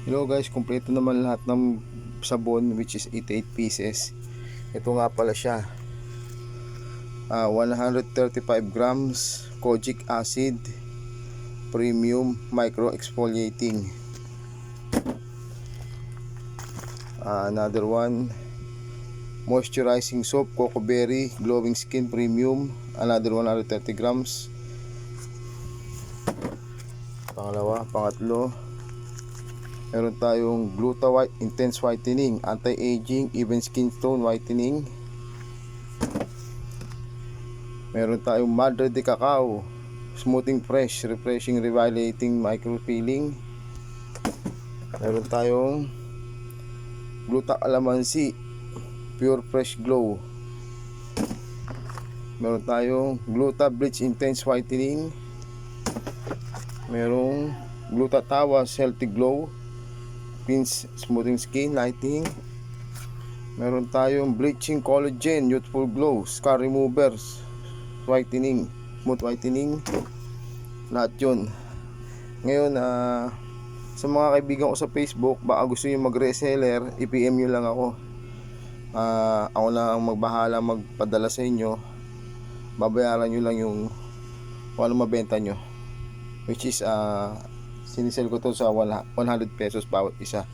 Hello guys, kompleto naman lahat ng sabon, which is 88 pieces. Ito nga pala siya, 135 grams kojic acid premium micro exfoliating. Another one, moisturizing soap coco berry glowing skin premium, another 130 grams. Pangatlo, meron tayong Gluta White Intense Whitening, Anti-Aging, Even Skin Tone Whitening. Meron tayong Madre de Cacao, Smoothing Fresh, Refreshing Revitalating Micropeeling. Meron tayong Gluta Calamansi, Pure Fresh Glow. Meron tayong Gluta Bleach Intense Whitening. Merong Gluta Tawas Healthy Glow, Cleans Smoothing Skin Lightening. Meron tayong Bleaching Collagen Youthful Glow, Scar Removers Whitening, Smooth Whitening. Lahat yun. Ngayon, sa mga kaibigan ko sa Facebook, baka gusto nyo mag-reseller, i-PM nyo lang ako. Ako na ang magbahala magpadala sa inyo. Babayaran nyo lang yung kung ano mabenta nyo, which is sinisell ko to sa 100 pesos bawat isa.